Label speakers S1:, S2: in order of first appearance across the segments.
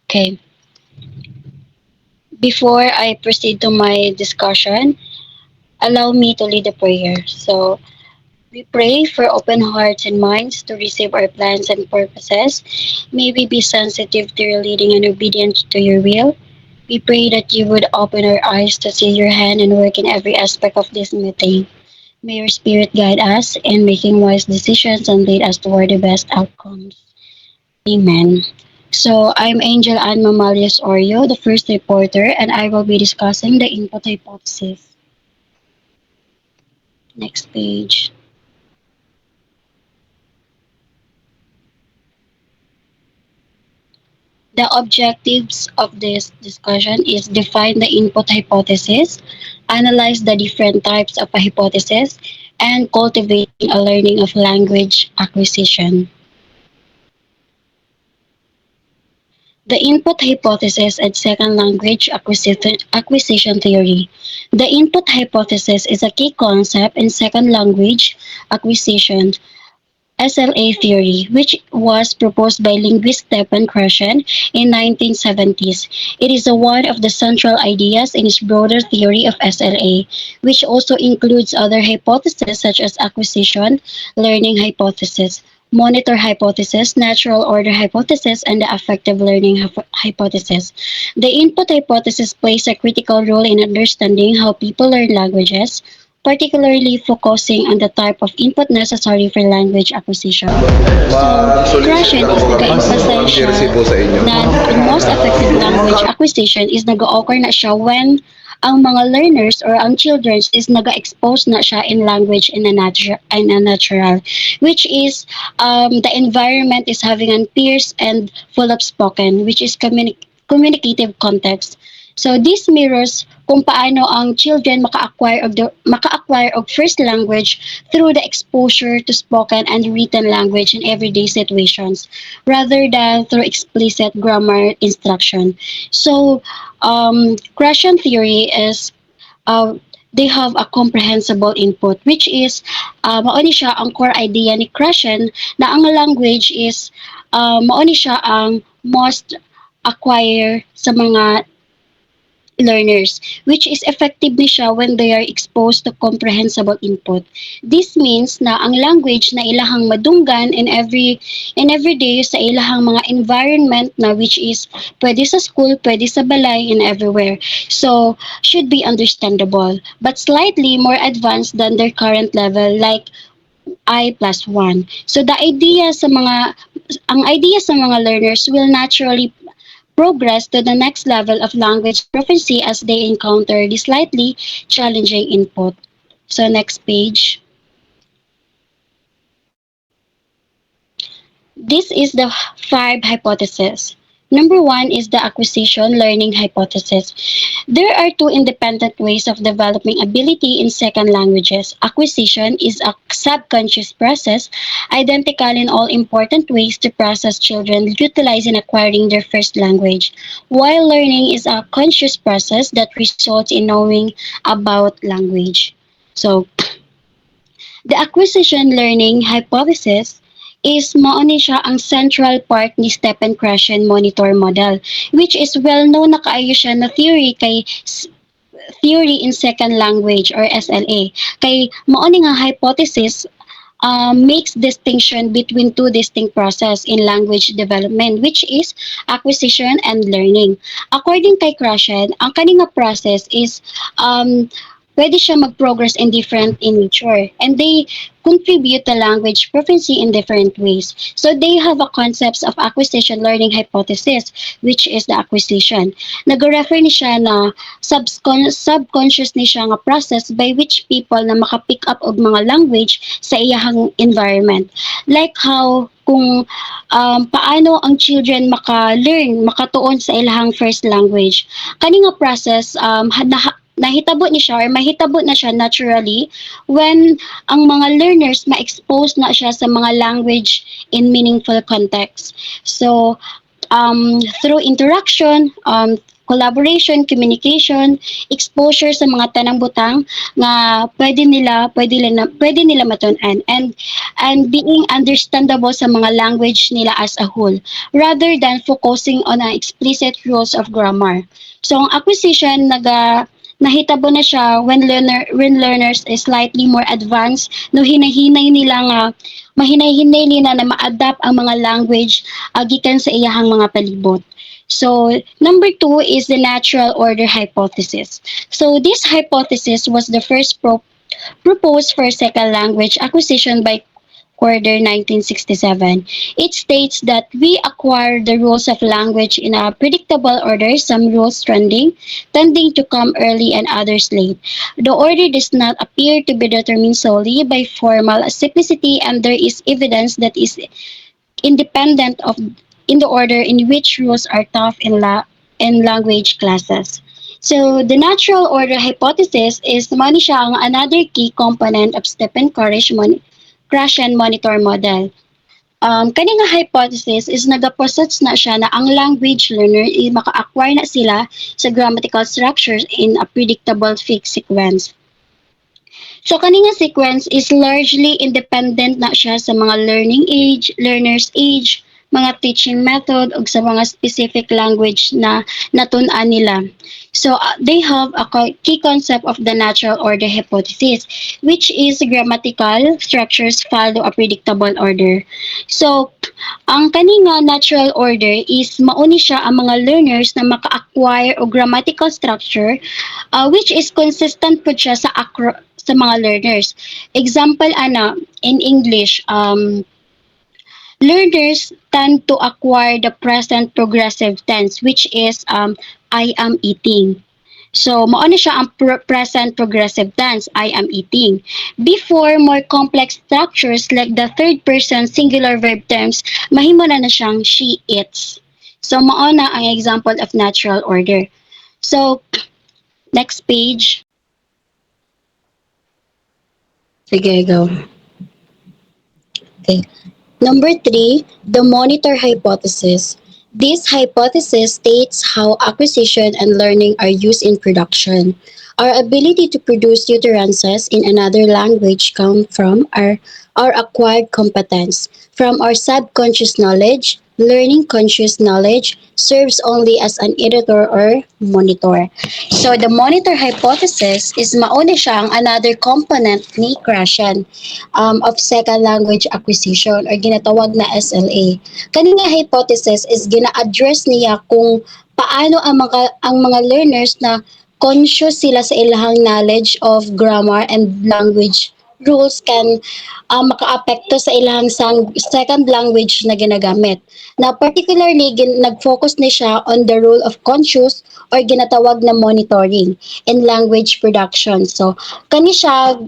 S1: Okay, before I proceed to my discussion, allow me to lead a prayer. So, we pray for open hearts and minds to receive our plans and purposes. May we be sensitive to your leading and obedient to your will. We pray that you would open our eyes to see your hand and work in every aspect of this meeting. May your spirit guide us in making wise decisions and lead us toward the best outcomes. Amen. So, I'm Angel Ann Mamalias Orio, the first reporter, and I will be discussing the input hypothesis. Next page. The objectives of this discussion is define the input hypothesis, analyze the different types of a hypothesis, and cultivating a learning of language acquisition. The input hypothesis and second language acquisition theory. The input hypothesis is a key concept in second language acquisition SLA theory, which was proposed by linguist Stephen Krashen in 1970s. It is one of the central ideas in his broader theory of SLA, which also includes other hypotheses such as acquisition, learning hypothesis, monitor hypothesis, natural order hypothesis, and the affective learning hypothesis. The input hypothesis plays a critical role in understanding how people learn languages, particularly focusing on the type of input necessary for language acquisition. So, Krashen is nag-emphasize siya na ang most effective language acquisition is nag-occur na siya when ang mga learners or ang children is naga-expose na siya in language in a natural, which is the environment is having an peers and full of spoken, which is communicative context. So this mirrors kung paano ang children maka-acquire of first language through the exposure to spoken and written language in everyday situations rather than through explicit grammar instruction. So Krashen theory is uh, they have a comprehensible input, which is mao ni siya ang core idea ni Krashen na ang language is mao ni siya ang most acquire sa mga learners, which is effective ni siya when they are exposed to comprehensible input. This means na ang language na ilahang madunggan in every day sa ilahang mga environment na which is pwede sa school, pwede sa balay, and everywhere. So, should be understandable, but slightly more advanced than their current level, like I+1. So ang idea sa mga learners will naturally progress to the next level of language proficiency as they encounter the slightly challenging input. So next page. This is the five hypotheses. Number one is the acquisition learning hypothesis. There are two independent ways of developing ability in second languages. Acquisition is a subconscious process, identical in all important ways to process children utilize in acquiring their first language, while learning is a conscious process that results in knowing about language. So, the acquisition learning hypothesis is mao ni siya ang central part ni Stephen Krashen monitor model, which is well known na kaayo siya na theory in second language or SLA. Kay mao ni nga hypothesis makes distinction between two distinct process in language development, which is acquisition and learning. According kay Krashen, ang kaninga process is pwede siya mag-progress in different in nature, and they contribute to language proficiency in different ways. So they have a concepts of acquisition learning hypothesis, which is the acquisition. Nag-refer ni siya na subconscious ni siya nga process by which people na maka-pick up og mga language sa iyahang environment. Like how kung paano ang children maka-learn, makatuon sa ilahang first language. Kani nga process nahitabo ni siya or mahitabo na siya naturally when ang mga learners ma-expose na siya sa mga language in meaningful context. So, through interaction, collaboration, communication, exposure sa mga tanang butang nga pwede nila matun-an, and being understandable sa mga language nila as a whole rather than focusing on a explicit rules of grammar. So ang acquisition nahitabo na siya when learners is slightly more advanced no hinahinay nila nga mahinay-hinay nila na ma-adapt ang mga language gikan sa iyahang mga palibot. So, number two is the natural order hypothesis. So, this hypothesis was the first proposed for second language acquisition by Quarter 1967. It states that we acquire the rules of language in a predictable order, some rules tending to come early and others late. The order does not appear to be determined solely by formal simplicity, and there is evidence that is independent of in the order in which rules are taught in language classes. So the natural order hypothesis is mani siya ang another key component of Stephen Krashen monitor model. Kani nga hypothesis is nagaposits na siya na ang language learner maka-acquire na sila sa grammatical structures in a predictable fixed sequence. So kani nga sequence is largely independent na siya sa mga learner's age, mga teaching method ug sa mga specific language na natun-an nila. So they have a key concept of the natural order hypothesis, which is grammatical structures follow a predictable order. So ang kani nga natural order is mauni siya ang mga learners na maka-acquire og grammatical structure which is consistent po siya sa mga learners. Example ana in English, learners tend to acquire the present progressive tense which is I am eating. So, mao na siya ang present progressive tense, I am eating. Before, more complex structures like the third person singular verb terms, mahimo na siyang she eats. So, mao na ang example of natural order. So, next page. Sige, go. Okay. Number three, the monitor hypothesis. This hypothesis states how acquisition and learning are used in production. Our ability to produce utterances in another language come from our acquired competence. From our subconscious knowledge, learning conscious knowledge serves only as an editor or monitor. So the monitor hypothesis is mauna siya ang another component ni Krashen of second language acquisition or ginatawag na SLA. Kani nga hypothesis is gina-address niya kung paano ang mga learners na conscious sila sa ilahang knowledge of grammar and language rules can makaapekto sa ilahang second language na ginagamit. Na particularly nag-focus ni siya on the role of conscious or ginatawag na monitoring in language production. So kani siya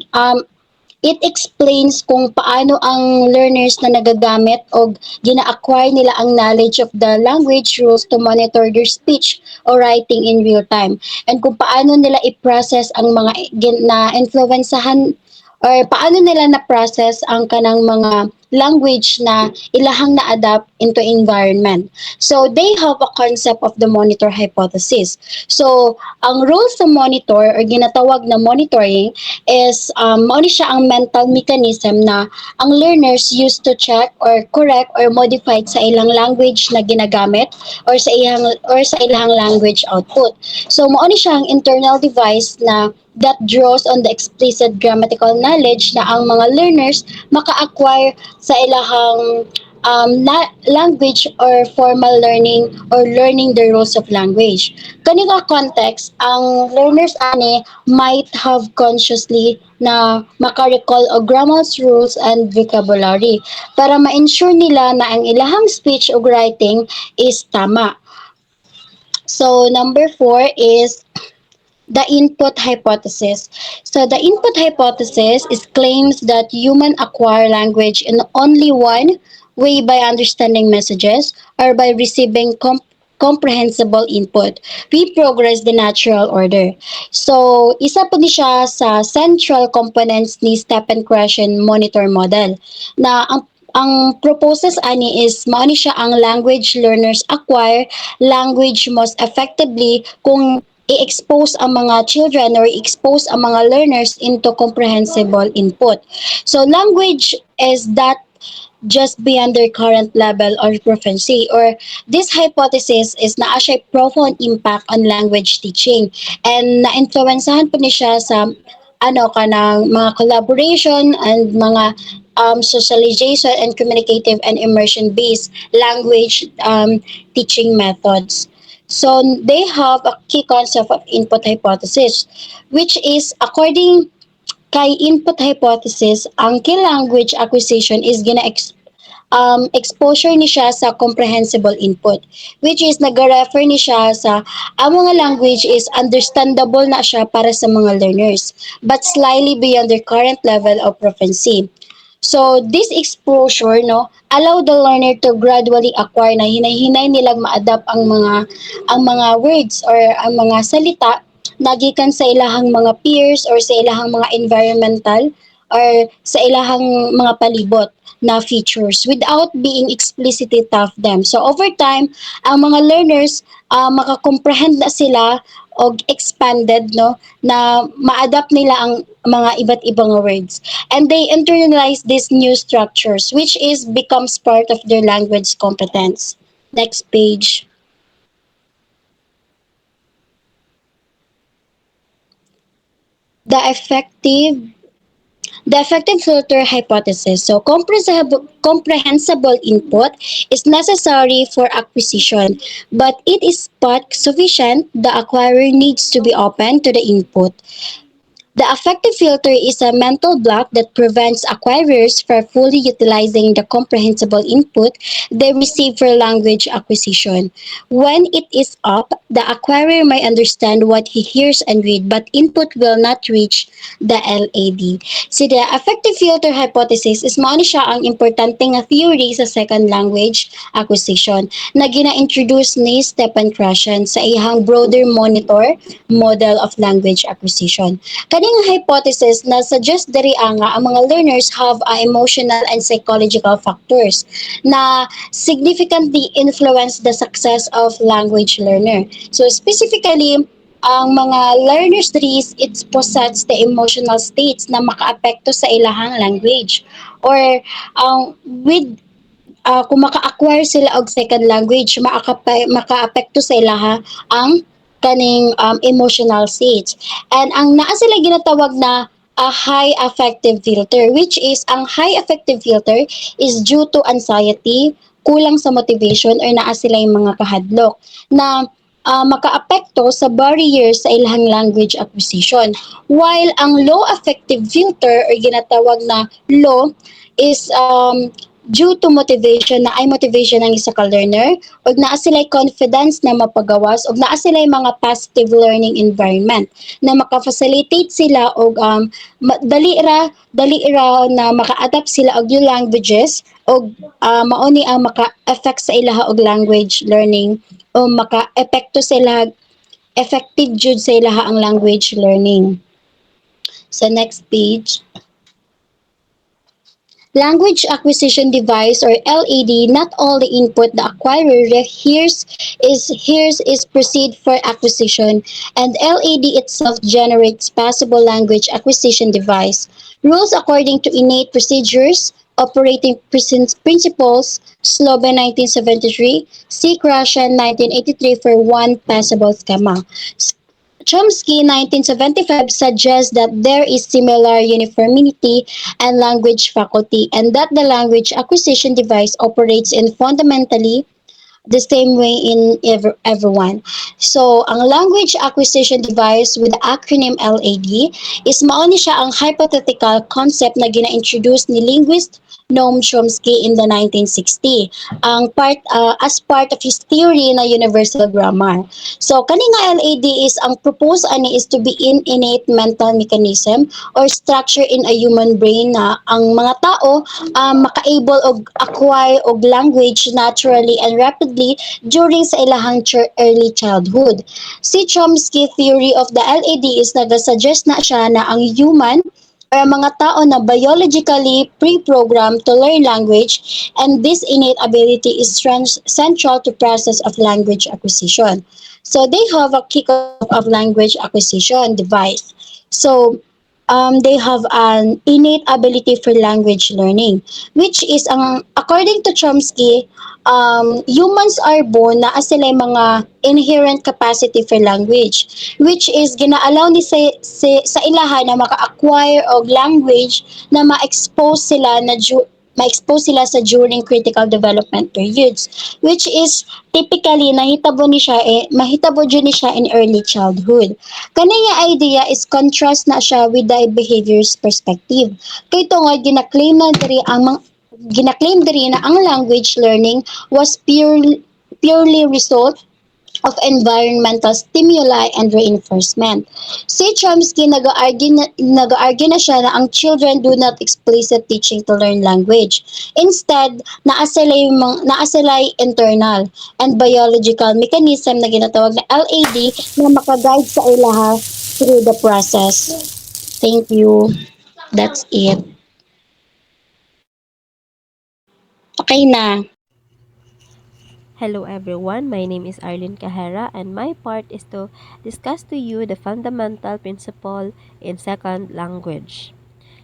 S1: it explains kung paano ang learners na nagagamit o gina-acquire nila ang knowledge of the language rules to monitor their speech or writing in real time. And kung paano nila i-process ang mga na-influensahan or paano nila na-process ang kanang mga language na ilahang na-adapt into environment. So, they have a concept of the monitor hypothesis. So, ang role sa monitor or ginatawag na monitoring is mao ni siya ang mental mechanism na ang learners use to check or correct or modify sa ilang language na ginagamit or sa ilang language output. So, mao ni siya ang internal device na that draws on the explicit grammatical knowledge na ang mga learners maka-acquire sa ilahang language or formal learning or learning the rules of language. Kanina context, ang learners ani might have consciously na maka-recall o grammar's rules and vocabulary para ma-ensure nila na ang ilahang speech o writing is tama. So, number 4 is the input hypothesis. So the input hypothesis is claims that human acquire language in only one way by understanding messages or by receiving comprehensible input. We progress the natural order. So, isa po ni siya sa central components ni Stephen Krashen monitor model na ang proposes ani is mao ni siya ang language learners acquire language most effectively kung i-expose ang mga children or expose ang mga learners into comprehensible input. So language is that just beyond their current level or proficiency, or this hypothesis is na siya profound impact on language teaching and na-influensahan po ni siya sa kanang mga collaboration and mga socialization and communicative and immersion based language teaching methods. So they have a key concept of input hypothesis, which is according kay input hypothesis, ang key language acquisition is exposure ni siya sa comprehensible input, which is nag-refer ni siya sa ang mga language is understandable na siya para sa mga learners but slightly beyond their current level of proficiency. So this exposure no allow the learner to gradually acquire na hinay-hinay nilang ma-adapt ang mga words or ang mga salita nagikan sa ilahang mga peers or sa ilahang mga environmental or sa ilahang mga palibot na features without being explicitly taught them. So over time, ang mga learners makakomprehend na sila og expanded no na ma-adapt nila ang mga iba't ibang words and they internalize these new structures which is becomes part of their language competence. Next page. The effective The effective filter hypothesis. So, comprehensible input is necessary for acquisition, but it is not sufficient. The acquirer needs to be open to the input. The affective filter is a mental block that prevents acquirers from fully utilizing the comprehensible input they receive for language acquisition. When it is up, the acquirer may understand what he hears and read, but input will not reach the LAD. So the affective filter hypothesis is mao ni siya ang importante nga theory sa second language acquisition na gina-introduce ni Stephen Krashen sa iyang broader monitor model of language acquisition. Kaning hypothesis na suggest diri nga ang mga learners have emotional and psychological factors na significantly influence the success of language learner. So specifically, ang mga learners diri it possess the emotional states na makaapekto sa ilahang language or with kung maka-acquire sila og second language makaapekto sa ilaha ang kaning emotional states. And ang naa sila ginatawag na a high affective filter, which is ang high affective filter is due to anxiety, kulang sa motivation or naa sila yung mga kahadlok na makaapekto sa barriers sa ilang language acquisition. While ang low affective filter or ginatawag na low is due to motivation na ay motivation ng isa ka learner ug naa sila confidence na mapagawas ug naa sila mga positive learning environment na maka-facilitate sila og dali ra na maka-adapt sila og new languages og mao ni ang maka-affect sa ilaha og language learning o maka-epekto sa ilaha effective jud sa ilaha ang language learning. So next page. Language acquisition device or LAD, not all the input the acquirer hears is proceed for acquisition, and LAD itself generates possible language acquisition device. Rules according to innate procedures, operating principles, Sloven 1973, C. Krashen 1983 for one possible schema. Chomsky 1975 suggests that there is similar uniformity and language faculty and that the language acquisition device operates in fundamentally the same way in everyone. So, ang language acquisition device with the acronym LAD is mao ni siya ang hypothetical concept na gina-introduce ni linguist Noam Chomsky in the 1960 as part of his theory na universal grammar. So kani nga LAD is ang propose ani is to be in innate mental mechanism or structure in a human brain na ang mga tao maka-able og acquire og language naturally and rapidly during sa ilahang early childhood. Si Chomsky theory of the LAD is nagasuggest na siya na ang human or ang mga tao na biologically pre-programmed to learn language, and this innate ability is central to process of language acquisition. So they have a key concept of language acquisition device. So they have an innate ability for language learning, which is according to Chomsky, humans are born na sila mga inherent capacity for language, which is gina-allow ni sa ilaha na maka-acquire og language na ma-expose sila sa during critical development periods, which is typically mahitabo jud ni siya in early childhood. Kani nga idea is contrast na siya with the behaviors perspective. Kay tungod ginaklaim diri na ang language learning was purely result of environmental stimuli and reinforcement. Si Chomsky nag-argue na siya na ang children do not explicit teaching to learn language. Instead, naasalay internal and biological mechanism na ginatawag na LAD na makaguide sa ilaha through the process. Thank you. That's it. Okay na.
S2: Hello everyone, my name is Arlene Cajera and my part is to discuss to you the fundamental principle in second language.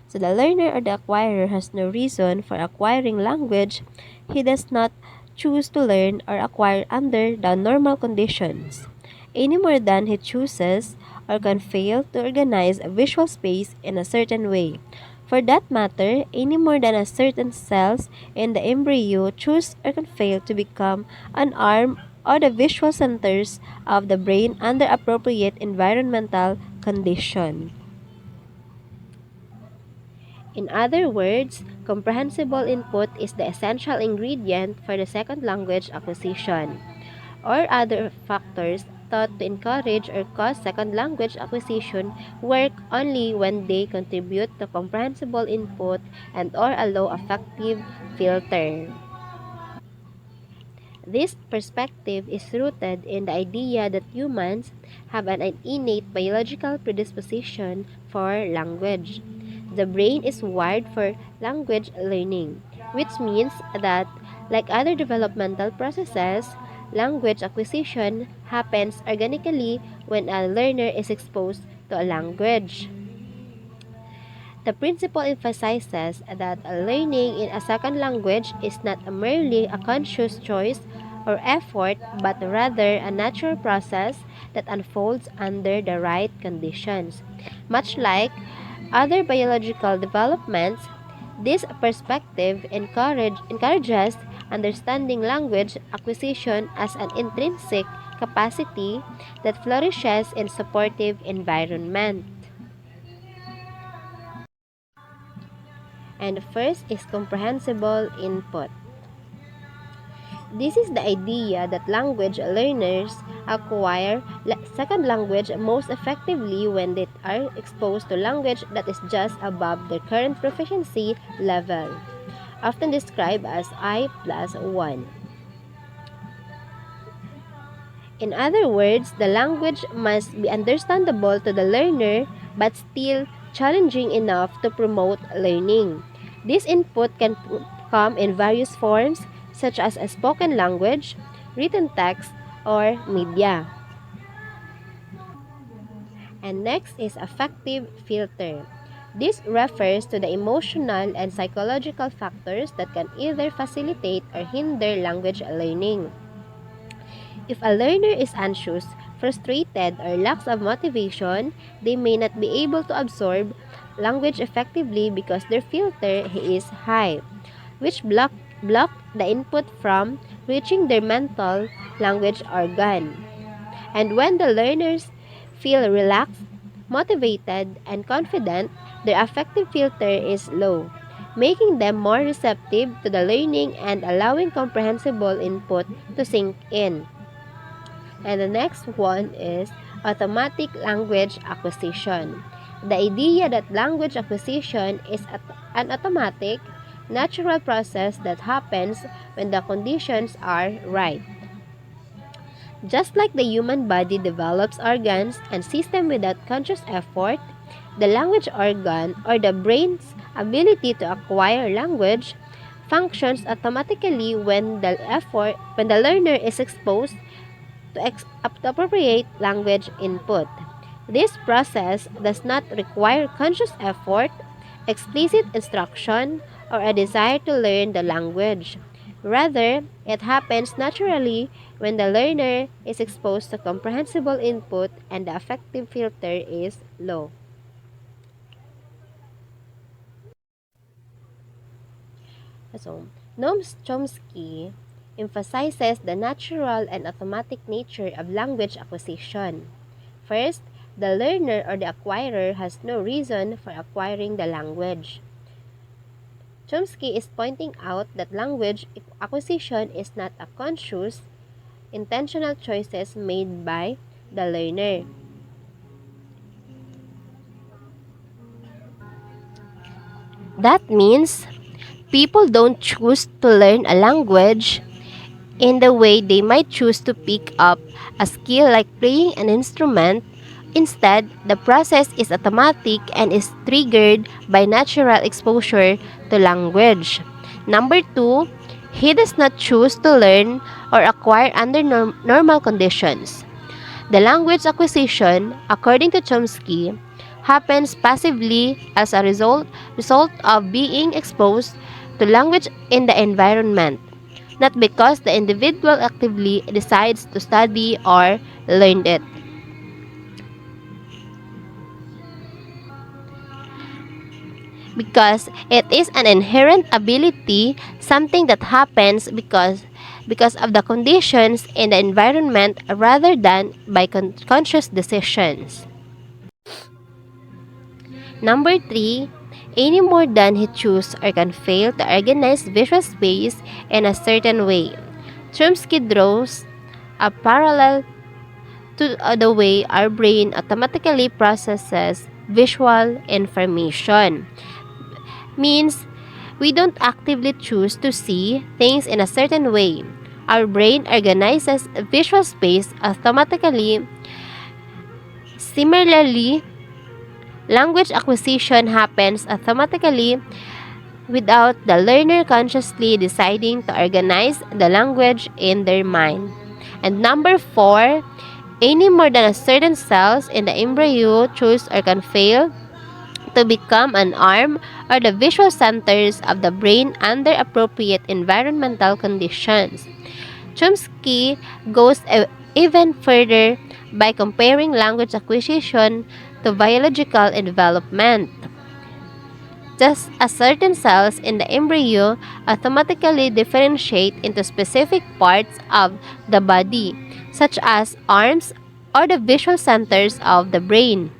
S2: So the learner or the acquirer has no reason for acquiring language he does not choose to learn or acquire under the normal conditions, any more than he chooses or can fail to organize a visual space in a certain way. For that matter, any more than a certain cells in the embryo choose or can fail to become an arm or the visual centers of the brain under appropriate environmental condition. In other words, comprehensible input is the essential ingredient for the second language acquisition, or other factors thought to encourage or cause second language acquisition work only when they contribute to comprehensible input and or allow effective filter. This perspective is rooted in the idea that humans have an innate biological predisposition for language. The brain is wired for language learning, which means that, like other developmental processes, language acquisition happens organically when a learner is exposed to a language. The principle emphasizes that learning in a second language is not merely a conscious choice or effort, but rather a natural process that unfolds under the right conditions. Much like other biological developments, this perspective encourages understanding language acquisition as an intrinsic capacity that flourishes in supportive environment. And first is comprehensible input. This is the idea that language learners acquire second language most effectively when they are exposed to language that is just above their current proficiency level, often described as I plus 1. In other words, the language must be understandable to the learner but still challenging enough to promote learning. This input can come in various forms such as a spoken language, written text, or media. And next is affective filter. This refers to the emotional and psychological factors that can either facilitate or hinder language learning. If a learner is anxious, frustrated, or lacks of motivation, they may not be able to absorb language effectively because their filter is high, which block the input from reaching their mental language organ. And when the learners feel relaxed, motivated, and confident, their affective filter is low, making them more receptive to the learning and allowing comprehensible input to sink in. And the next one is automatic language acquisition. The idea that language acquisition is an automatic, natural process that happens when the conditions are right. Just like the human body develops organs and systems without conscious effort, The language organ, or the brain's ability to acquire language, functions automatically when the learner is exposed to appropriate language input. This process does not require conscious effort, explicit instruction, or a desire to learn the language. Rather, it happens naturally when the learner is exposed to comprehensible input and the affective filter is low. So, Noam Chomsky emphasizes the natural and automatic nature of language acquisition. First, the learner or the acquirer has no reason for acquiring the language. Chomsky is pointing out that language acquisition is not a conscious, intentional choices made by the learner. That means people don't choose to learn a language in the way they might choose to pick up a skill like playing an instrument. Instead, the process is automatic and is triggered by natural exposure to language. Number two, he does not choose to learn or acquire under normal conditions. The language acquisition, according to Chomsky, happens passively as a result of being exposed to language in the environment, not because the individual actively decides to study or learn it. Because it is an inherent ability, something that happens because of the conditions in the environment rather than by conscious decisions. Number 3, any more than he chooses or can fail to organize visual space in a certain way. Chomsky draws a parallel to the way our brain automatically processes visual information. Means we don't actively choose to see things in a certain way. Our brain organizes visual space automatically. Similarly, language acquisition happens automatically without the learner consciously deciding to organize the language in their mind. And number 4, any more than a certain cells in the embryo choose or can fail to become an arm or the visual centers of the brain under appropriate environmental conditions. Chomsky goes even further by comparing language acquisition to biological development. Just as certain cells in the embryo automatically differentiate into specific parts of the body, such as arms or the visual centers of the brain.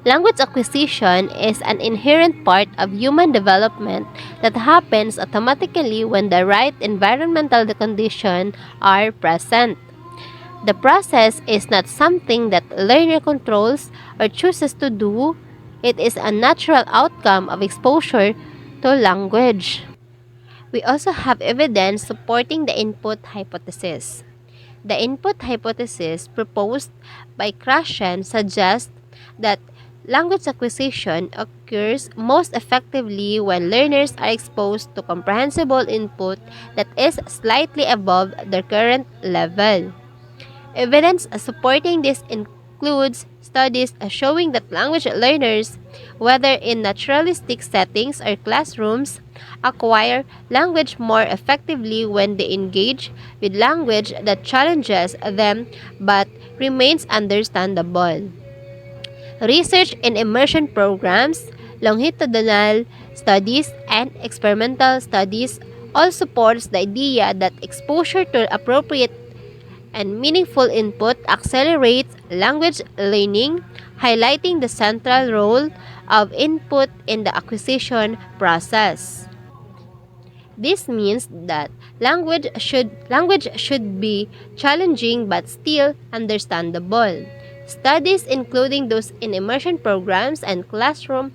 S2: Language acquisition is an inherent part of human development that happens automatically when the right environmental conditions are present. The process is not something that learner controls or chooses to do. It is a natural outcome of exposure to language. We also have evidence supporting the input hypothesis. The input hypothesis proposed by Krashen suggests that language acquisition occurs most effectively when learners are exposed to comprehensible input that is slightly above their current level. Evidence supporting this includes studies showing that language learners, whether in naturalistic settings or classrooms, acquire language more effectively when they engage with language that challenges them but remains understandable. Research in immersion programs, longitudinal studies, and experimental studies all supports the idea that exposure to appropriate and meaningful input accelerates language learning, highlighting the central role of input in the acquisition process. This means that language should be challenging but still understandable. Studies including those in immersion programs and classroom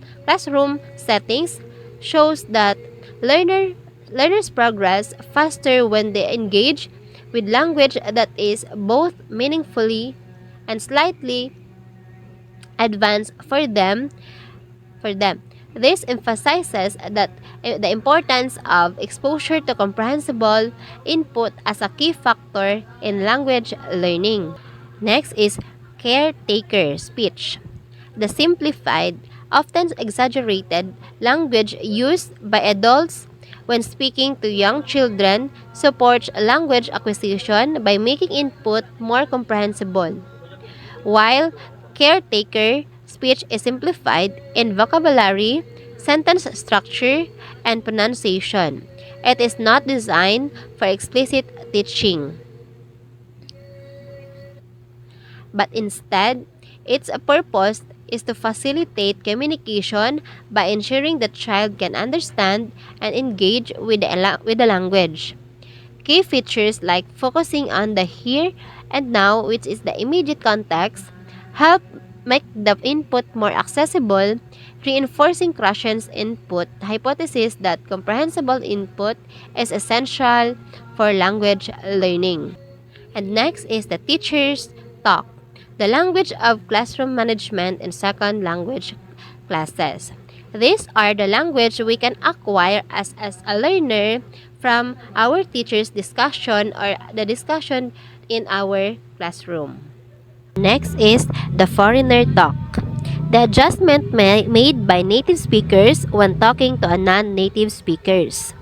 S2: settings shows that learners progress faster when they engage with language that is both meaningfully and slightly advance for them. This emphasizes that the importance of exposure to comprehensible input as a key factor in language learning. Next is caretaker speech. The simplified, often exaggerated language used by adults when speaking to young children supports language acquisition by making input more comprehensible. While caretaker speech is simplified in vocabulary, sentence structure, and pronunciation. It is not designed for explicit teaching, but instead, its purpose is to facilitate communication by ensuring the child can understand and engage with with the language. Key features like focusing on the here and now, which is the immediate context, help make the input more accessible, reinforcing Krashen's input hypothesis that comprehensible input is essential for language learning. And next is the teacher's talk, the language of classroom management in second language classes. These are the language we can acquire as a learner from our teacher's discussion or the discussion in our classroom. Next is the foreigner talk, the adjustment made by native speakers when talking to a non-native speakers.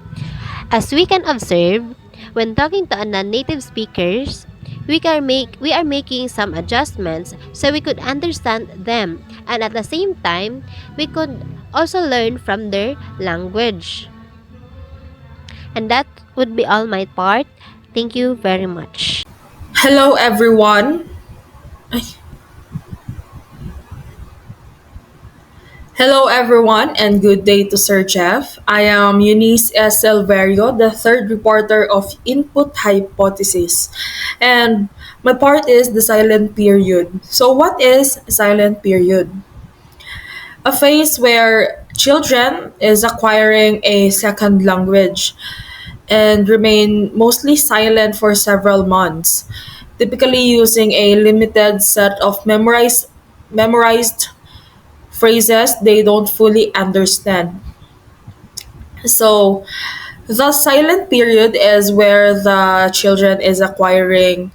S2: As we can observe, when talking to a non-native speakers, we are making some adjustments so we could understand them, and at the same time we could also learn from their language. And that would be all my part. Thank you very much.
S3: Hello, everyone. Ay. Hello, everyone, and good day to Sir Jeff. I am Eunice S. Silverio, the third reporter of Input Hypothesis, and my part is the silent period. So, what is silent period? A phase where children is acquiring a second language and remain mostly silent for several months, typically using a limited set of memorized phrases they don't fully understand. So the silent period is where the children is acquiring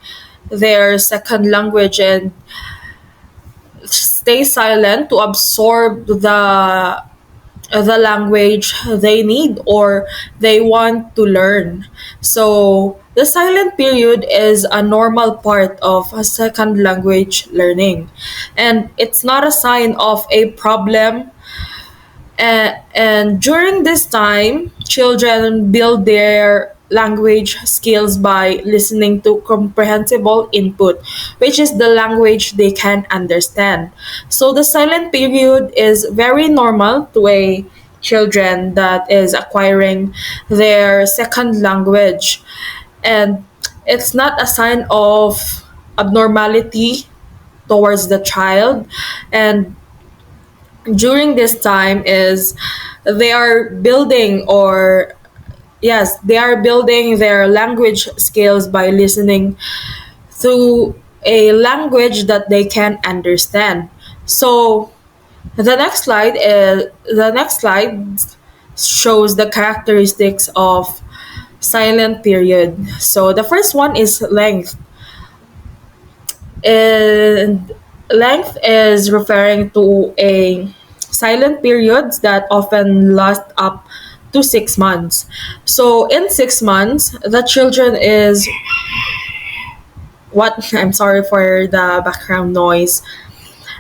S3: their second language and stay silent to absorb the language they need or they want to learn. So the silent period is a normal part of a second language learning, and it's not a sign of a problem. And during this time, children build their language skills by listening to comprehensible input, which is the language they can understand. So the silent period is very normal to a children that is acquiring their second language. And it's not a sign of abnormality towards the child. And during this time is they are building or yes they are building their language skills by listening to a language that they can understand. So the next slide shows the characteristics of silent period. So the first one is length, and length is referring to a silent periods that often last up to 6 months. So in 6 months, the children is what I'm sorry for the background noise.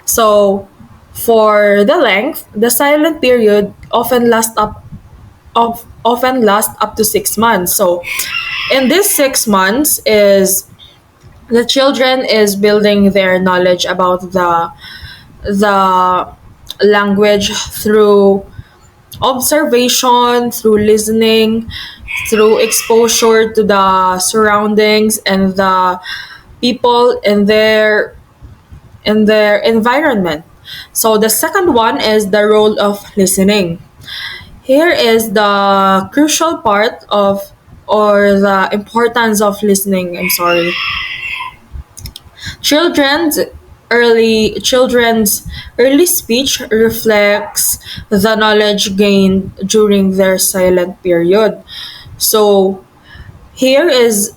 S3: So for the length, the silent period often last up to 6 months. So in this 6 months is the children is building their knowledge about the language through observation, through listening, through exposure to the surroundings and the people in their environment. So the second one is the role of listening. Here is the crucial part of or the importance of listening. I'm sorry. Children children's early speech reflects the knowledge gained during their silent period. So here is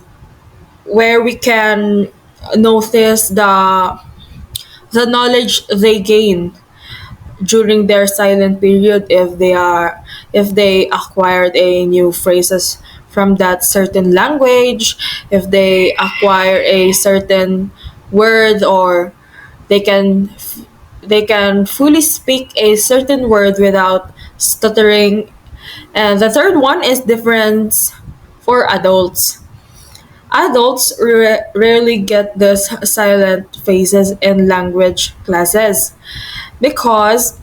S3: where we can notice the knowledge they gain during their silent period, if they acquired a new phrases from that certain language, if they acquire a certain word, or they can they can fully speak a certain word without stuttering. And the third one is difference for adults. Adults rarely get these silent phases in language classes because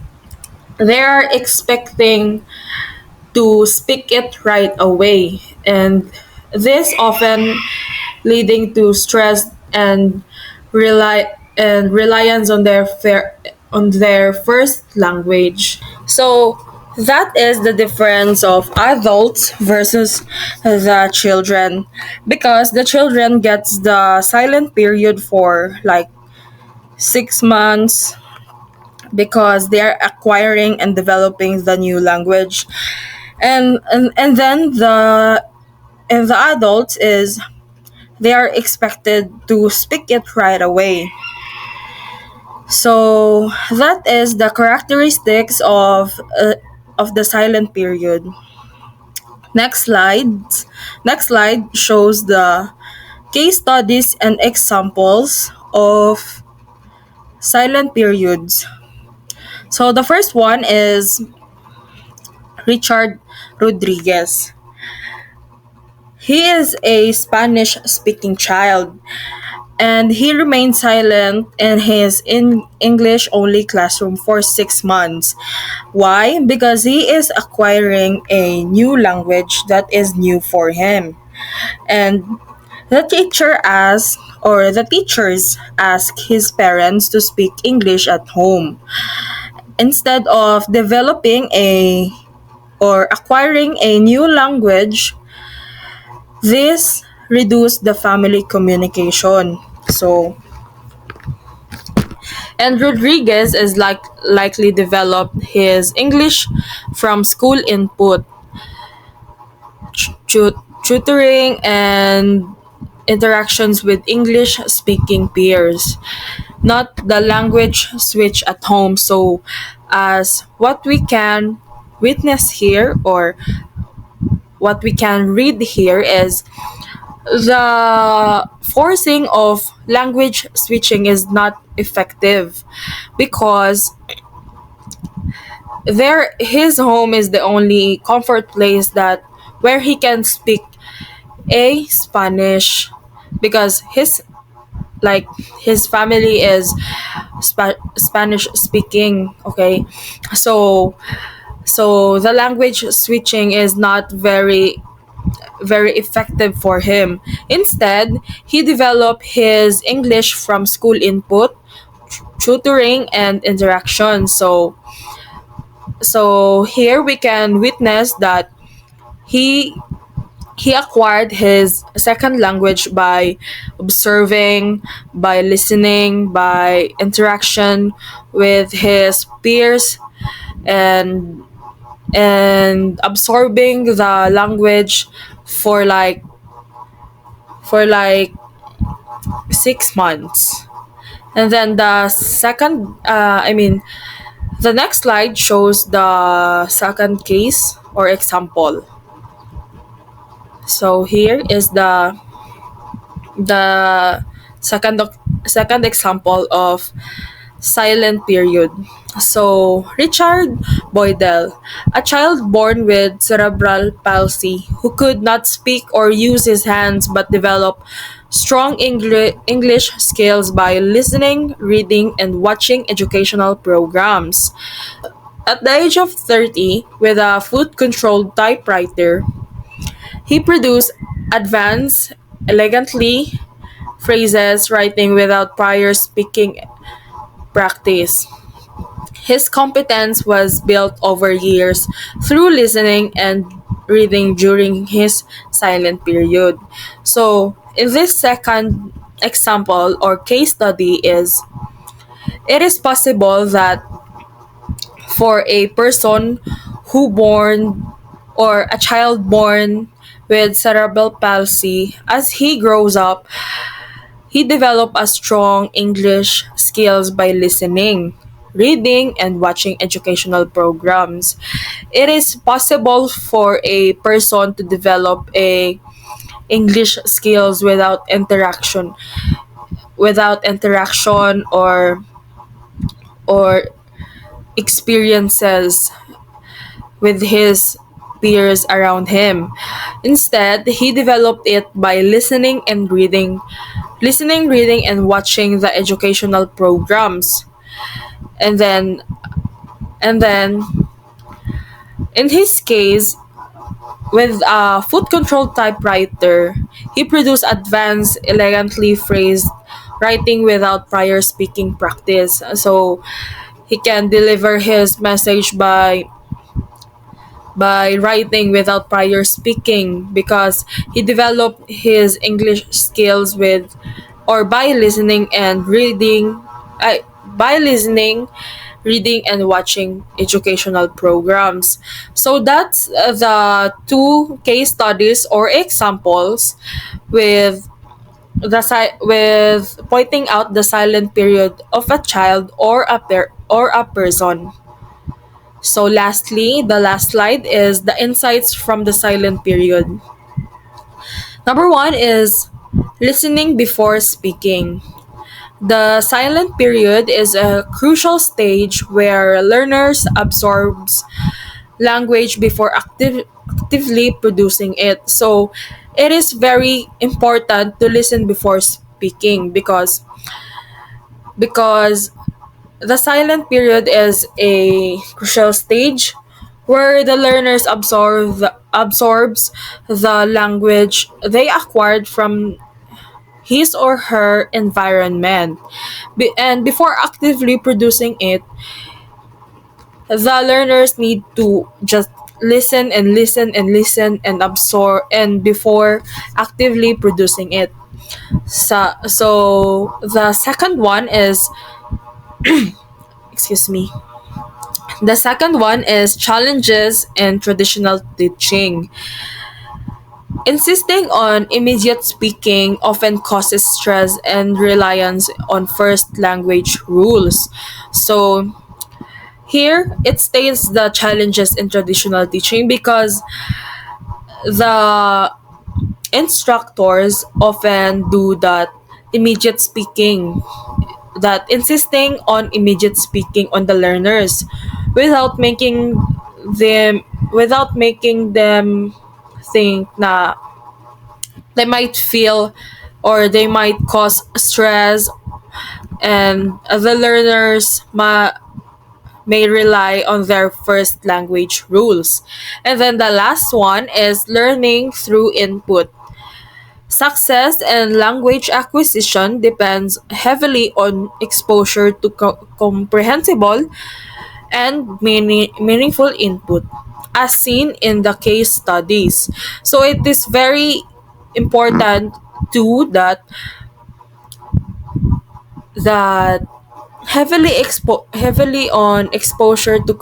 S3: they are expecting to speak it right away, and this often leading to stress and reliance on on their first language. So that is the difference of adults versus the children, because the children gets the silent period for like 6 months because they are acquiring and developing the new language, and then the adults is they are expected to speak it right away. So that is the characteristics of the silent period. Next slide. Next slide shows the case studies and examples of silent periods. So the first one is Richard Rodriguez. He is a Spanish speaking child, and he remained silent in his English only classroom for 6 months. Why? Because he is acquiring a new language that is new for him. And the teachers ask his parents to speak English at home instead of developing a or acquiring a new language. This reduced the family communication. So, and Rodriguez is likely developed his English from school input, tutoring, and interactions with English speaking peers, not the language switch at home. So, as what we can witness here, or what we can read here, is the forcing of language switching is not effective because his home is the only comfort place that where he can speak a Spanish, because his family is Spanish speaking. Okay, so the language switching is not very effective for him. Instead, he developed his English from school input, tutoring, and interaction. So here we can witness that he he acquired his second language by observing, by listening, by interaction with his peers, and absorbing the language for like 6 months. And then the next slide shows the second case or example. So here is the second second example of silent period. So, Richard Boydell, a child born with cerebral palsy who could not speak or use his hands but developed strong English skills by listening, reading, and watching educational programs. At the age of 30, with a foot controlled typewriter, he produced advanced, elegantly phrases writing without prior speaking practice. His competence was built over years through listening and reading during his silent period. So, in this second example or case study is It is possible that for a person who born or a child born with cerebral palsy, as he grows up, he develop a strong English skills by listening, reading, and watching educational programs. It is possible for a person to develop a English skills without interaction or experiences with his peers around him. Instead, he developed it by listening, reading, and watching the educational programs. And then, and then, in his case, with a foot control typewriter, he produced advanced, elegantly phrased writing without prior speaking practice. So he can deliver his message by writing without prior speaking because he developed his English skills with or by listening, reading, and watching educational programs. So that's the two case studies or examples with with pointing out the silent period of a child or a person. So lastly, the last slide is the insights from the silent period. Number one is listening before speaking. The silent period is a crucial stage where learners absorbs language before actively producing it. So it is very important to listen before speaking because the silent period is a crucial stage where the learners absorbs the language they acquired from his or her environment. And before actively producing it, the learners need to just listen and listen and listen and absorb and before actively producing it. So the second one is excuse me. The second one is challenges in traditional teaching. Insisting on immediate speaking often causes stress and reliance on first language rules. So here it states the challenges in traditional teaching because the instructors often do that immediate speaking, that insisting on immediate speaking on the learners without making them think na they might feel or they might cause stress and the learners may rely on their first language rules. And then the last one is learning through input. Success in language acquisition depends heavily on exposure to comprehensible and meaningful input, as seen in the case studies. So it is very important too that heavily on exposure to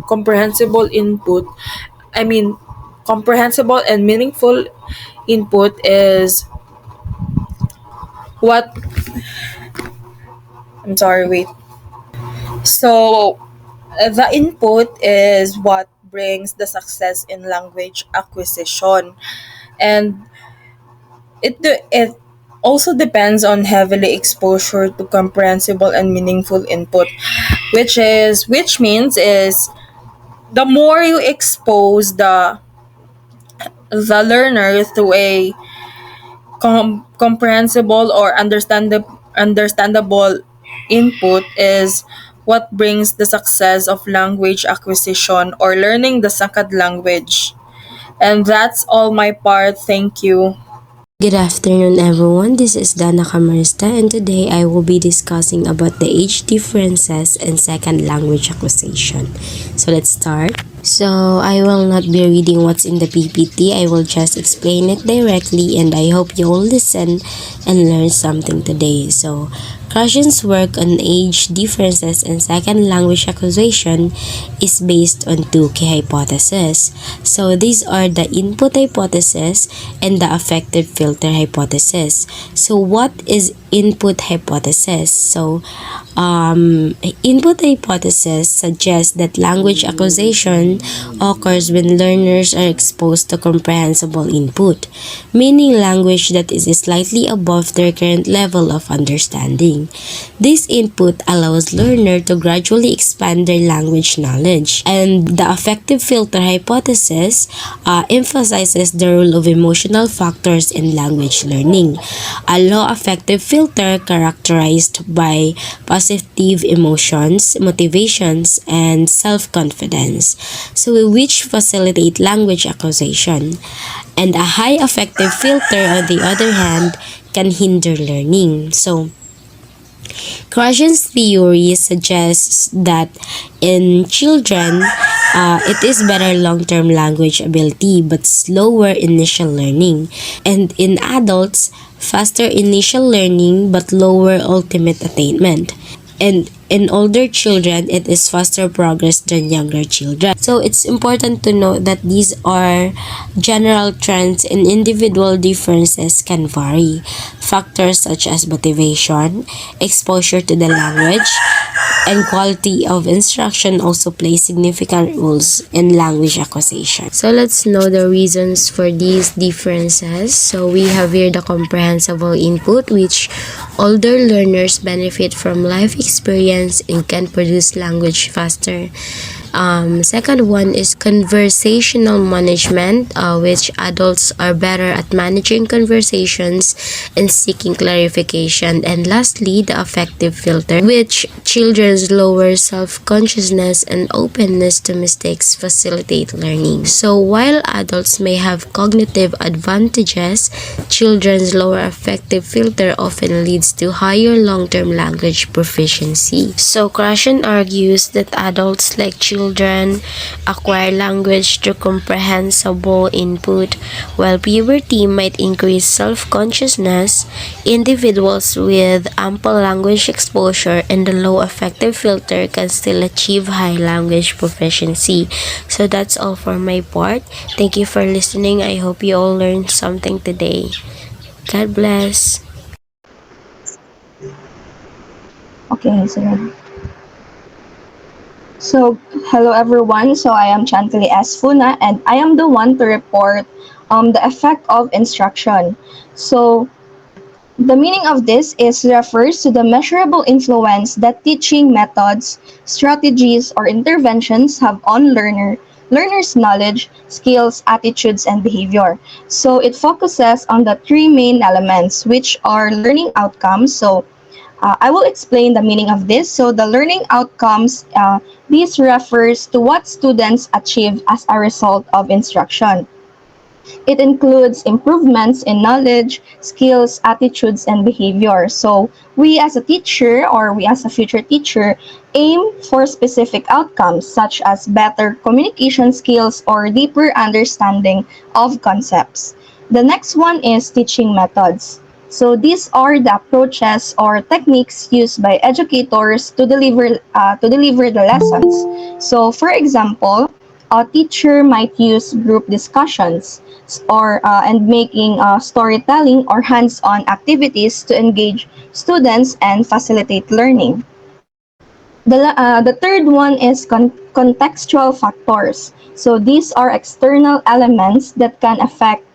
S3: comprehensible input. I mean, comprehensible and meaningful input is what I'm sorry, wait. So the input is what brings the success in language acquisition, and it also depends on heavily exposure to comprehensible and meaningful input, which means is the more you expose the learner to a comprehensible or understandable input is what brings the success of language acquisition or learning the second language. And that's all my part. Thank you.
S4: Good afternoon, everyone. This is Dana Camarista, and today I will be discussing about the age differences in second language acquisition. So let's start. So I will not be reading what's in the PPT. I will just explain it directly, and I hope you all listen and learn something today. So Krashen's work on age differences and second language acquisition is based on two key hypotheses. So these are the input hypothesis and the affective filter hypothesis. So what is input hypothesis? So input hypothesis suggests that language acquisition occurs when learners are exposed to comprehensible input, meaning language that is slightly above their current level of understanding. This input allows learners to gradually expand their language knowledge. And the affective filter hypothesis emphasizes the role of emotional factors in language learning. A low affective filter characterized by positive emotions, motivations, and self-confidence, so which facilitate language acquisition. And a high affective filter, on the other hand, can hinder learning. So Krashen's theory suggests that in children, it is better long-term language ability but slower initial learning. And in adults, faster initial learning but lower ultimate attainment. And in older children, it is faster progress than younger children. So it's important to note that these are general trends and individual differences can vary. Factors such as motivation, exposure to the language, and quality of instruction also play significant roles in language acquisition. So let's know the reasons for these differences. So we have here the comprehensible input, which older learners benefit from life experience and can produce language faster. Second one is conversational management, which adults are better at managing conversations and seeking clarification. And lastly, the affective filter, which children's lower self-consciousness and openness to mistakes facilitate learning. So while adults may have cognitive advantages, children's lower affective filter often leads to higher long-term language proficiency. So Krashen argues that adults like children acquire language through comprehensible input, while puberty might increase self-consciousness. Individuals with ample language exposure and a low affective filter can still achieve high language proficiency. So that's all for my part. Thank you for listening. I hope you all learned something today. God bless.
S5: Okay, so hello everyone. So I am Chantali S. Funa, and I am the one to report the effect of instruction. So the meaning of this is refers to the measurable influence that teaching methods, strategies, or interventions have on learners' knowledge, skills, attitudes, and behavior. So it focuses on the three main elements, which are learning outcomes. So I will explain the meaning of this. So the learning outcomes, this refers to what students achieve as a result of instruction. It includes improvements in knowledge, skills, attitudes, and behavior. So we as a teacher or we as a future teacher aim for specific outcomes such as better communication skills or deeper understanding of concepts. The next one is teaching methods. So these are the approaches or techniques used by educators to deliver the lessons. So for example, a teacher might use group discussions or and making storytelling or hands-on activities to engage students and facilitate learning. The third one is contextual factors. So these are external elements that can affect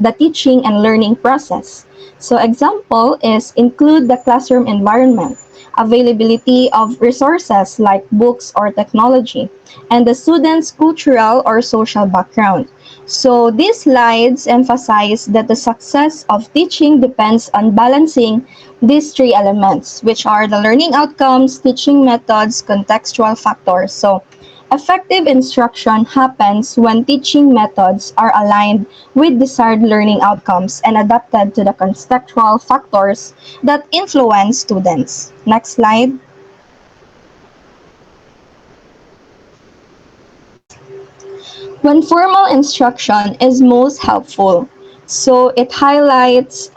S5: the teaching and learning process. So example is include the classroom environment, availability of resources like books or technology, and the student's cultural or social background. So these slides emphasize that the success of teaching depends on balancing these three elements, which are the learning outcomes, teaching methods, contextual factors. So effective instruction happens when teaching methods are aligned with desired learning outcomes and adapted to the contextual factors that influence students. Next slide. when formal instruction is most helpful. So it highlights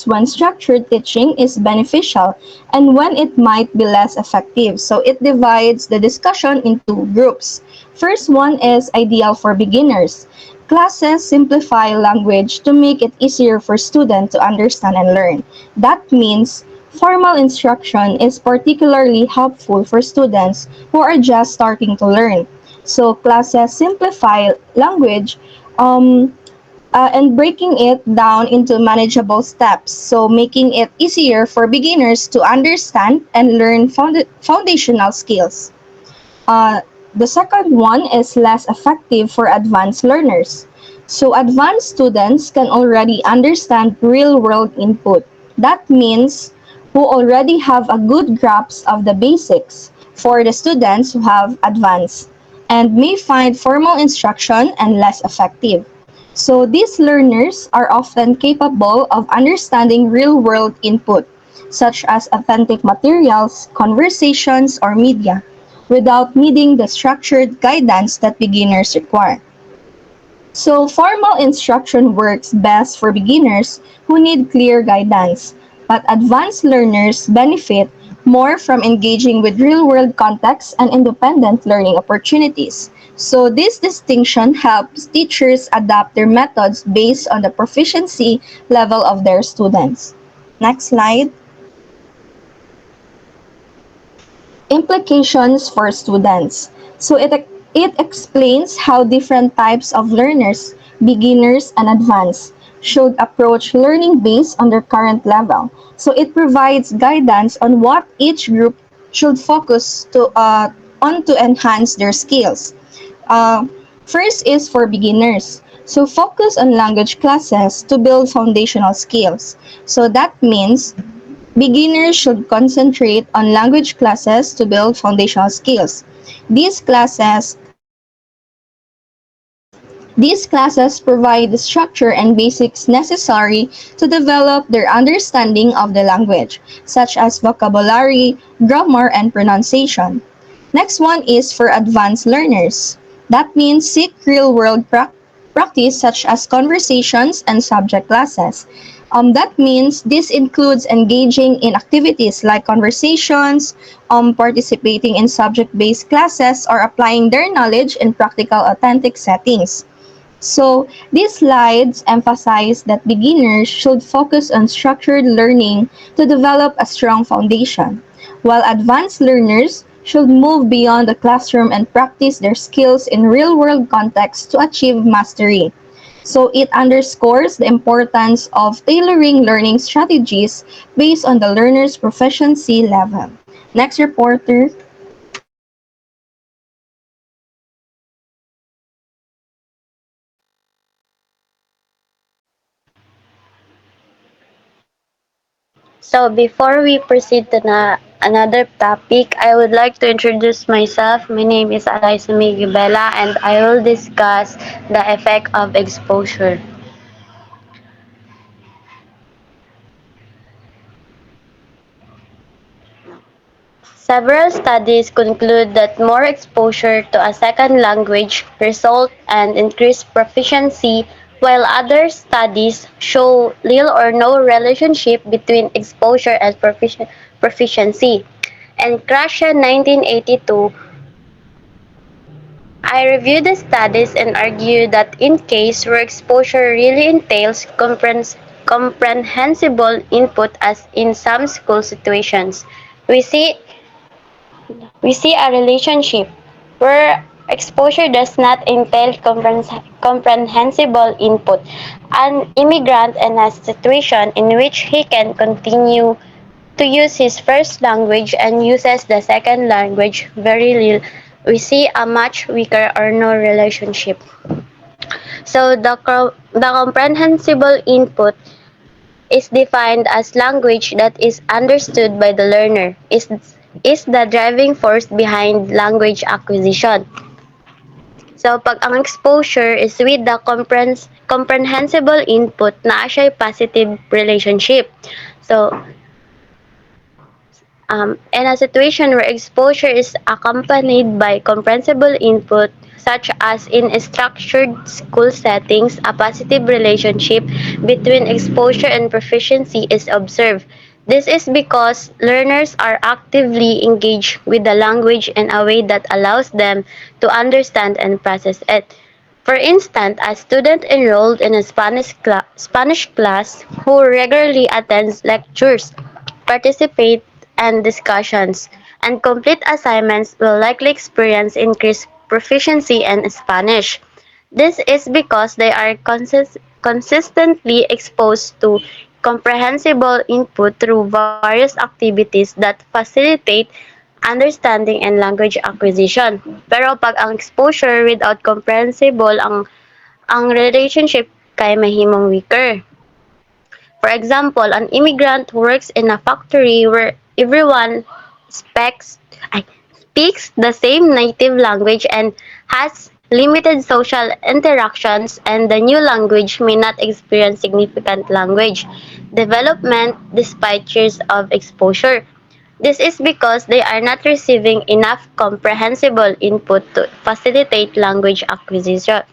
S5: when structured teaching is beneficial and when it might be less effective. So it divides the discussion into groups. First one is ideal for beginners. Classes simplify language to make it easier for students to understand and learn. That means formal instruction is particularly helpful for students who are just starting to learn. So classes simplify language and breaking it down into manageable steps. So making it easier for beginners to understand and learn foundational skills. Uh, the second one is less effective for advanced learners. So advanced students can already understand real-world input. That means who already have a good grasp of the basics for the students who have advanced and may find formal instruction and less effective. So these learners are often capable of understanding real-world input, such as authentic materials, conversations, or media, without needing the structured guidance that beginners require. So formal instruction works best for beginners who need clear guidance, but advanced learners benefit more from engaging with real-world contexts and independent learning opportunities. So this distinction helps teachers adapt their methods based on the proficiency level of their students. Next slide. Implications for students. So it explains how different types of learners, beginners and advanced, should approach learning based on their current level. So it provides guidance on what each group should focus on to enhance their skills. Uh, First is for beginners. So focus on language classes to build foundational skills. So that means beginners should concentrate on language classes to build foundational skills. These classes these classes provide the structure and basics necessary to develop their understanding of the language, such as vocabulary, grammar, and pronunciation. Next one is for advanced learners. That means seek real-world practice such as conversations and subject classes. That means this includes engaging in activities like conversations, participating in subject-based classes, or applying their knowledge in practical authentic settings. So, these slides emphasize that beginners should focus on structured learning to develop a strong foundation, while advanced learners should move beyond the classroom and practice their skills in real-world contexts to achieve mastery. So, it underscores the importance of tailoring learning strategies based on the learner's proficiency level. Next reporter.
S1: So before we proceed to another topic, I would like to introduce myself. My name is Gebela and I will discuss the effect of exposure. Several studies conclude that more exposure to a second language result in increased proficiency, while other studies show little or no relationship between exposure and proficiency. In Krasha 1982, I reviewed the studies and argued that in case where exposure really entails comprehensible input as in some school situations, we see we see a relationship where exposure does not entail comprehensible input. An immigrant in a situation in which he can continue to use his first language and uses the second language very little, we see a much weaker or no relationship. So the comprehensible input is defined as language that is understood by the learner, is the driving force behind language acquisition. So, pag ang exposure is with the comprehensible input, na siya positive relationship. So, in a situation where exposure is accompanied by comprehensible input,
S6: such as in structured school settings, a positive relationship between exposure and proficiency is observed. This is because learners are actively engaged with the language in a way that allows them to understand and process it. For instance, a student enrolled in a Spanish class who regularly attends lectures, participate and discussions, and complete assignments will likely experience increased proficiency in Spanish. This is because they are consistently exposed to comprehensible input through various activities that facilitate understanding and language acquisition. Pero pag ang exposure without comprehensible, ang relationship kay mahimong weaker. For example, an immigrant who works in a factory where everyone speaks, speaks the same native language and has limited social interactions, and the new language may not experience significant language development despite years of exposure. This is because they are not receiving enough comprehensible input to facilitate language acquisition.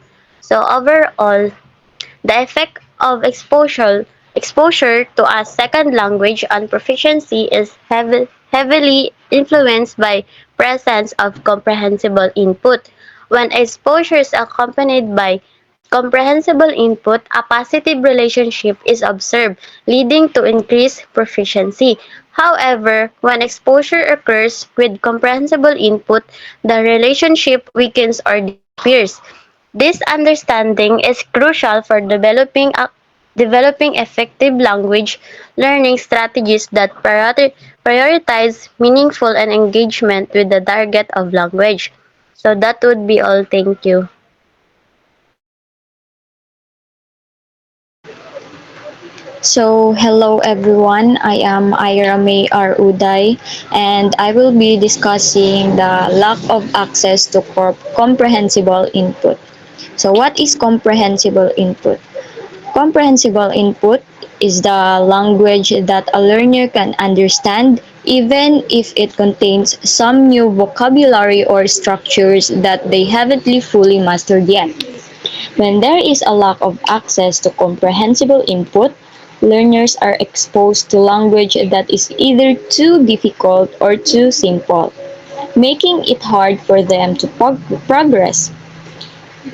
S6: So overall, the effect of exposure to a second language on proficiency is heavily influenced by presence of comprehensible input. When exposure is accompanied by comprehensible input, a positive relationship is observed, leading to increased proficiency. However, when exposure occurs with comprehensible input, the relationship weakens or disappears. This understanding is crucial for developing effective language learning strategies that prioritize meaningful and engagement with the target of language. So that would be all. Thank you.
S5: So, hello everyone. I am Ira May R. Uday, and I will be discussing the lack of access to comprehensible input. So, what is comprehensible input? Comprehensible input is the language that a learner can understand even if it contains some new vocabulary or structures that they haven't fully mastered yet. When there is a lack of access to comprehensible input, learners are exposed to language that is either too difficult or too simple, making it hard for them to progress.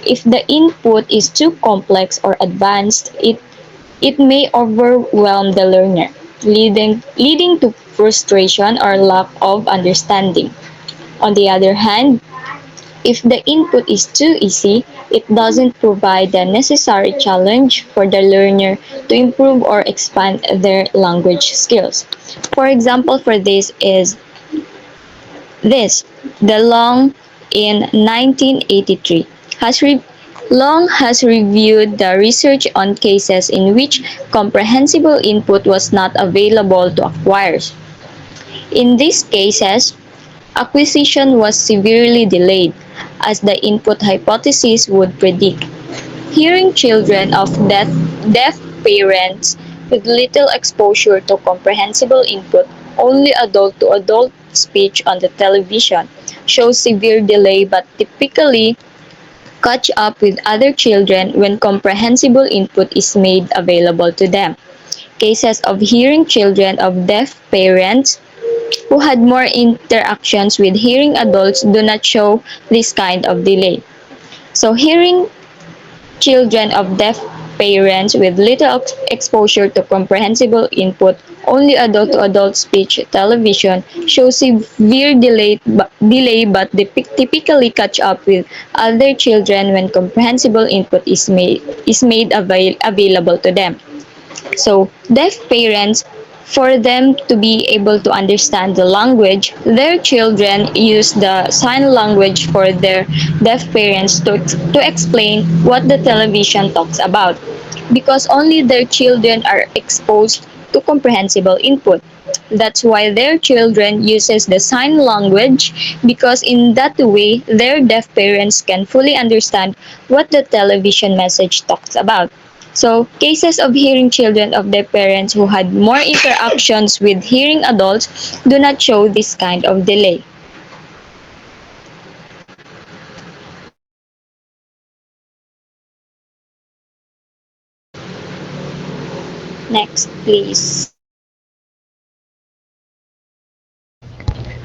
S5: If the input is too complex or advanced, it may overwhelm the learner, leading to frustration or lack of understanding. On the other hand, if the input is too easy, it doesn't provide the necessary challenge for the learner to improve or expand their language skills. For example, for this is this. The Long in 1983 has Long has reviewed the research on cases in which comprehensible input was not available to acquirers. In these cases, acquisition was severely delayed, as the input hypothesis would predict. Hearing children of deaf parents with little exposure to comprehensible input, only adult to adult speech on the television, shows severe delay but typically catch up with other children when comprehensible input is made available to them. Cases of hearing children of deaf parents who had more interactions with hearing adults do not show this kind of delay. So, hearing children of deaf parents with little exposure to comprehensible input, only adult to adult speech television shows severe delay but they typically catch up with other children when comprehensible input is made available to them. So, deaf parents, for them to be able to understand the language, their children use the sign language for their deaf parents to explain what the television talks about, because only their children are exposed to comprehensible input. That's why their children uses the sign language, because in that way their deaf parents can fully understand what the television message talks about. So, cases of hearing children of their parents who had more interactions with hearing adults do not show this kind of delay.
S1: Next, please.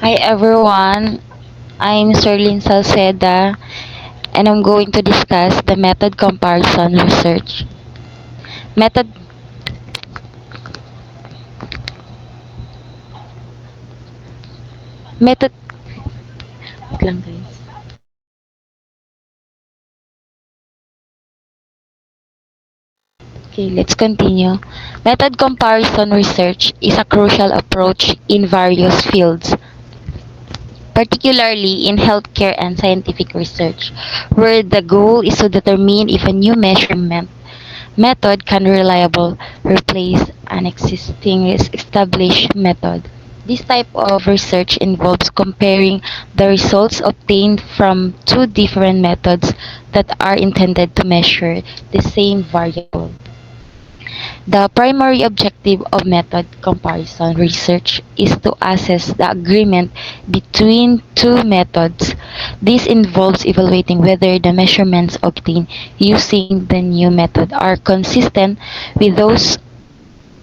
S7: Hi everyone, I'm Serlin Salceda and I'm going to discuss the method comparison research. Method method wait lang guys. Okay, let's continue. Method comparison research is a crucial approach in various fields, particularly in healthcare and scientific research, where the goal is to determine if a new measurement method can reliably replace an existing established method. This type of research involves comparing the results obtained from two different methods that are intended to measure the same variable. The primary objective of method comparison research is to assess the agreement between two methods. This involves evaluating whether the measurements obtained using the new method are consistent with those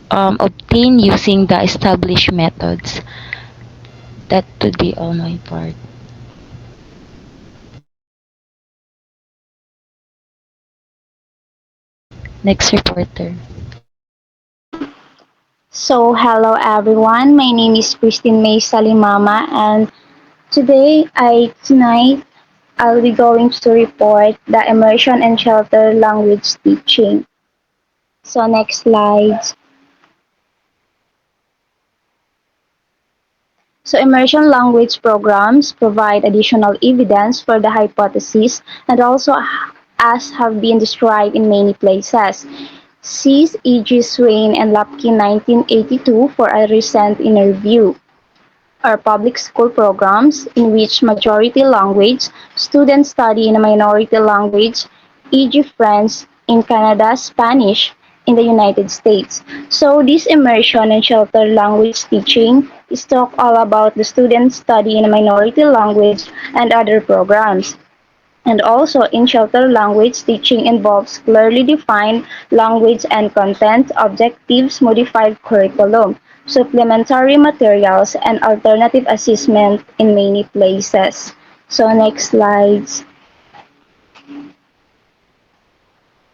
S7: obtained using the established methods. That would be all my part. Next reporter.
S1: So, hello everyone. My name is Christine May Salimama, and tonight I'll be going to report the immersion and shelter language teaching. So, next slide. So, immersion language programs provide additional evidence for the hypothesis and also, as have been described in many places. Sees E.G. Swain and Lapkin 1982 for a recent interview. Are public school programs in which majority language students study in a minority language, e.g. French in Canada, Spanish in the United States. So this immersion and shelter language teaching is talk all about the students study in a minority language and other programs. And also, in shelter language, teaching involves clearly defined language and content, objectives, modified curriculum, supplementary materials, and alternative assessment in many places. So, next slides.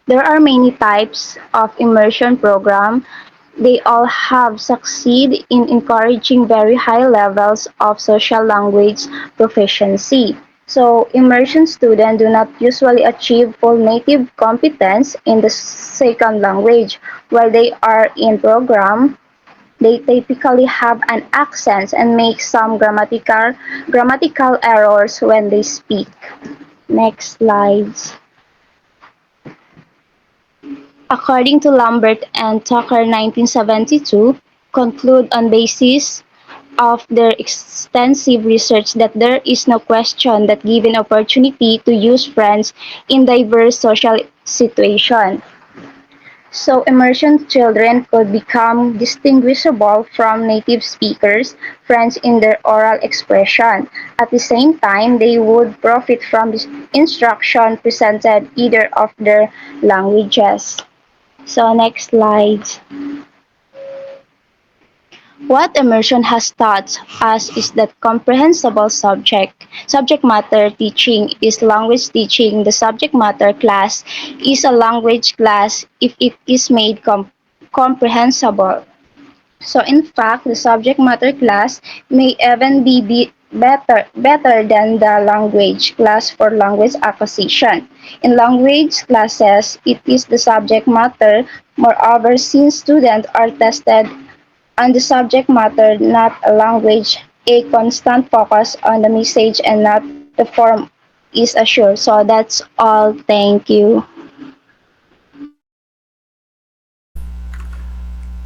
S1: There are many types of immersion program. They all have succeed in encouraging very high levels of social language proficiency. So, immersion students do not usually achieve full native competence in the second language. While they are in program, they typically have an accent and make some grammatical errors when they speak. Next slides. According to Lambert and Tucker 1972, conclude on basis of their extensive research that there is no question that given opportunity to use French in diverse social situations. So immersion children could become distinguishable from native speakers French in their oral expression. At the same time, they would profit from the instruction presented either of their languages. So next slide. What immersion has taught us is that comprehensible subject matter teaching is language teaching. The subject matter class is a language class if it is made comprehensible. So in fact, the subject matter class may even be better than the language class for language acquisition. In language classes, it is the subject matter. Moreover, since students are tested on the subject matter, not a language, a constant focus on the message and not the form is assured. So that's all. Thank you.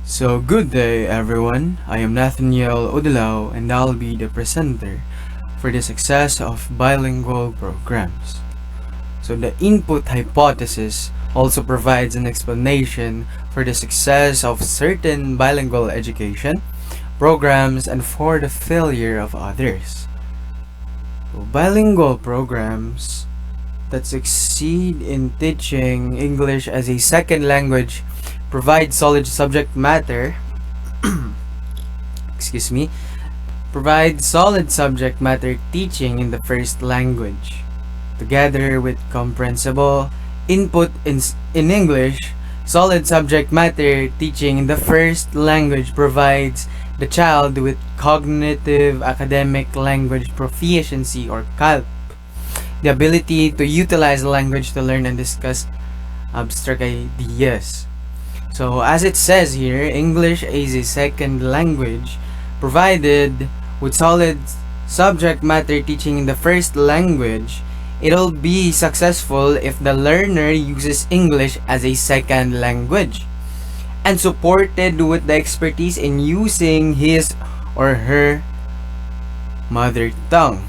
S8: So, good day everyone. I am Nathaniel Odilao and I'll be the presenter for the success of bilingual programs. So, the input hypothesis also provides an explanation for the success of certain bilingual education programs and for the failure of others. So, bilingual programs that succeed in teaching English as a second language provide solid subject matter, excuse me, provide solid subject matter teaching in the first language, together with comprehensible input in English. Solid subject matter teaching in the first language provides the child with cognitive academic language proficiency, or CALP, the ability to utilize language to learn and discuss abstract ideas. So, as it says here, English is a second language provided with solid subject matter teaching in the first language. It'll be successful if the learner uses English as a second language and supported with the expertise in using his or her mother tongue.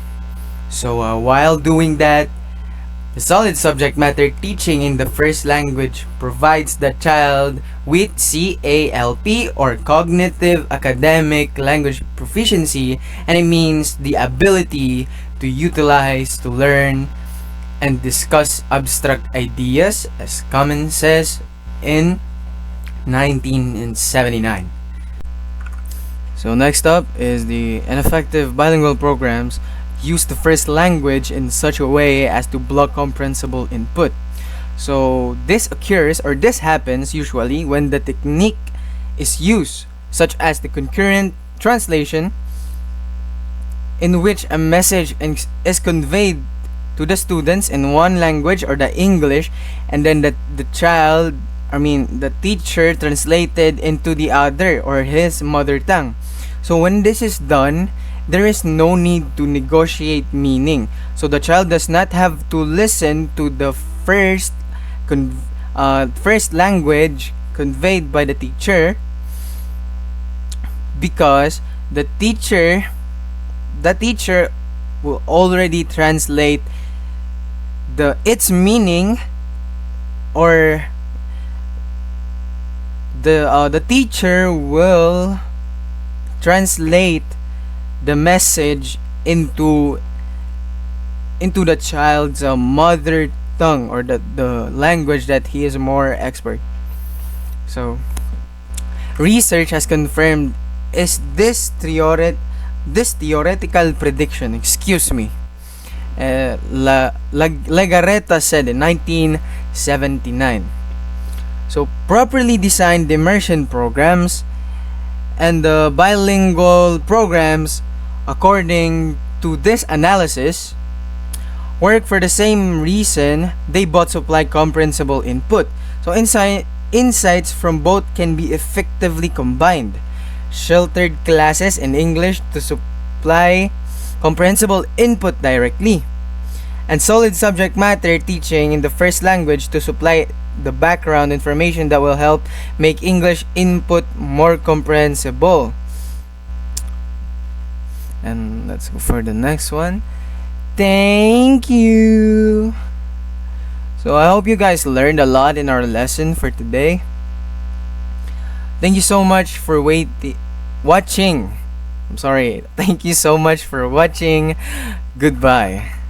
S8: So, while doing that, the solid subject matter teaching in the first language provides the child with CALP, or cognitive academic language proficiency, and it means the ability to utilize, to learn, and discuss abstract ideas, as Common says in 1979. So next up is the ineffective bilingual programs use the first language in such a way as to block comprehensible input. So this occurs, or this happens usually when the technique is used, such as the concurrent translation, in which a message is conveyed to the students in one language, or the English, and then the teacher translated into the other, or his mother tongue. So when this is done, there is no need to negotiate meaning. So the child does not have to listen to the first language conveyed by the teacher, because the teacher will already translate its meaning, or the teacher will translate the message into the child's mother tongue, or the language that he is more expert. So research has confirmed this theoretical prediction, Legarreta said in 1979. So properly designed immersion programs and the bilingual programs, according to this analysis, work for the same reason. They both supply comprehensible input. So insights from both can be effectively combined. Sheltered classes in English to supply comprehensible input directly, and solid subject matter teaching in the first language to supply the background information that will help make English input more comprehensible. And let's go for the next one. Thank you. So I hope you guys learned a lot in our lesson for today. Thank you so much for watching. Thank you so much for watching. Goodbye.